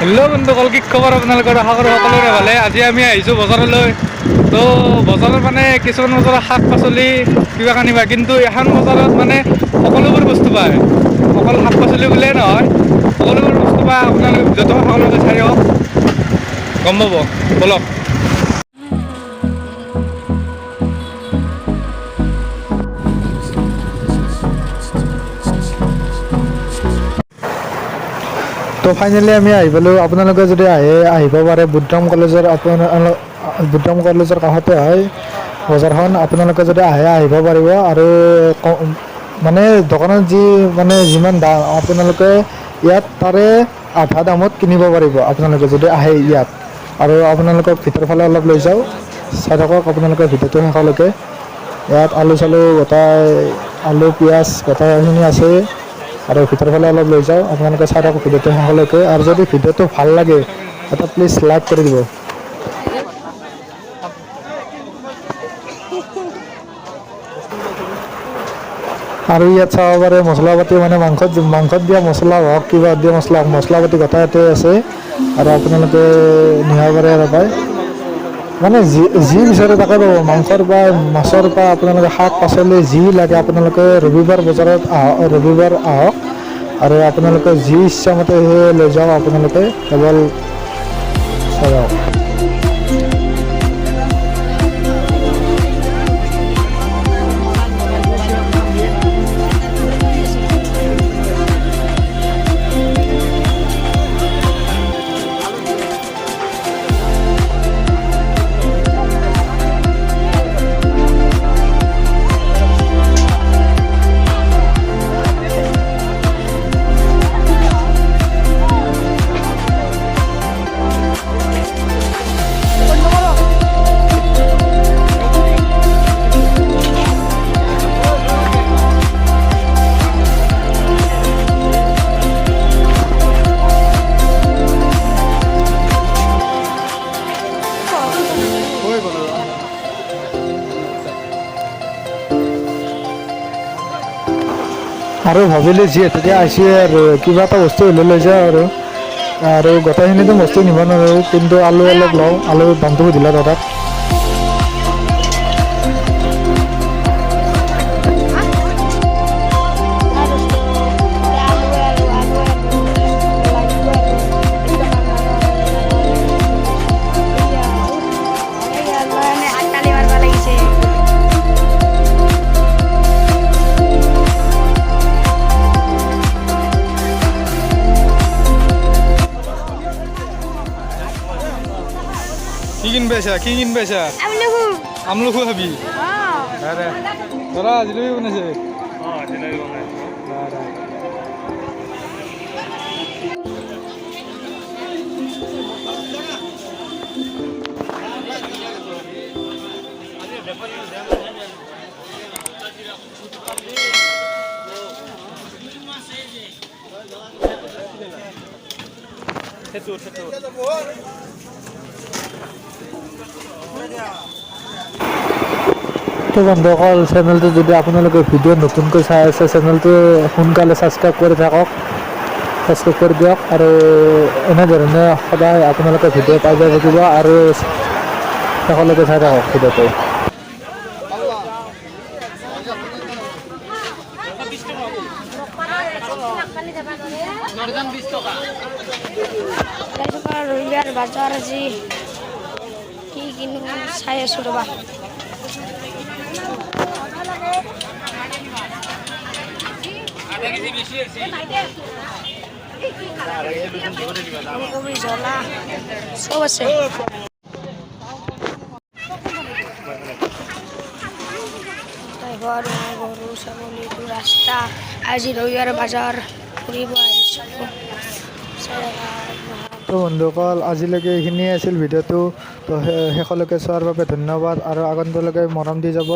Hello' বন্ধুসকল, কি খবৰ আপোনালোকৰ? আশা কৰোঁ সকলোৰে ভালে। আজি আমি আহিছোঁ বজাৰলৈ। তো বজাৰত মানে কিছুমান বজাৰত শাক পাচলি কিবা কানিবা, কিন্তু এখন বজাৰত মানে সকলোবোৰ বস্তু পায়। অকল শাক পাচলি বুলিয়ে নহয়, সকলোবোৰ বস্তু পায়। আপোনালোকে ভিডিঅ'টো সকলোকে চাই আহক, গম পাব। বলক। তো ফাইনেলি আমি আহি পালোঁ। আপোনালোকে যদি আহিব পাৰে, বুদ্ধম কলেজৰ কাষতে হয় বজাৰখন। আপোনালোকে যদি আহিব পাৰিব। আৰু মানে দোকানত যিমান দাম, আপোনালোকে ইয়াত তাৰে আধা দামত কিনিব পাৰিব আপোনালোকে যদি আহে ইয়াত। আৰু আপোনালোকক ভিতৰ ফালে অলপ লৈ যাওঁ, চাই থাকক আপোনালোকে ভিডিঅ'টো শেষলৈকে। ইয়াত আলু চালু গোটাই, আলু পিঁয়াজ গোটাইখিনি আছে। আৰু ভিতৰ ফালে অলপ লৈ যাওঁ, আপোনালোকে চাই থাকক ভিডিঅ'টো শেষলৈকে। আৰু যদি ভিডিঅ'টো ভাল লাগে এটা প্লিজ লাইক কৰি দিব। আৰু ইয়াত চাব পাৰে মছলা পাতি, মানে মাংসত দিয়া মছলা হওক, কিবা দিয়া মছলা পাতি গোটাই ইয়াতে আছে। আৰু আপোনালোকে নিব পাৰে আৰু পায়, মানে যি বিচাৰে তাকে পাব। মাংসৰ পৰা মাছৰ পৰা আপোনালোকে শাক পাচলি যি লাগে, আপোনালোকে ৰবিবাৰ বজাৰত ৰবিবাৰ আহক। আৰু আপোনালোকে যি ইচ্ছামতে লৈ যাওক, আপোনালোকে কেৱল চাই যাওক। আৰু ভাবিলোঁ যিহেতুকে আহিছে আৰু কিবা এটা বস্তু লৈ যাওঁ। আৰু গোটেইখিনিতো বস্তু নিব নোৱাৰোঁ, কিন্তু আলু অলপ লওঁ। আলুৰ দামটো সুধিলে দাদাক। কি কিনবাইছা? আমলখু খাবি? ধৰা জিলেবি বনাইছে। তো বন্ধুসকল, চেনেলটো যদি আপোনালোকে ভিডিঅ' নতুনকৈ চাই আছে, চেনেলটো সোনকালে ছাবস্ক্ৰাইব কৰি থাকক, ছাবস্ক্ৰাইব কৰি দিয়ক। আৰু এনেধৰণে সদায় আপোনালোকে ভিডিঅ' পাই যাই থাকিব। আৰু শেষলৈকে চাই থাকক ভিডিঅ'টো। ৰবিবাৰ বজাৰ আজি কি কিনো চাই আছোঁ ৰ'বা। ওলকবি, জ্বলা চব আছে। গৰু ছাগলীটো ৰাস্তা। আজি ৰবিবাৰ বজাৰ ফুৰিব আহিছিলোঁ। তো বন্ধুসকল, আজিলৈকে এইখিনিয়ে আছিল ভিডিঅ'টো। তো শেষলৈকে চোৱাৰ বাবে ধন্যবাদ। আৰু আগন্তলৈকে মৰম দি যাব।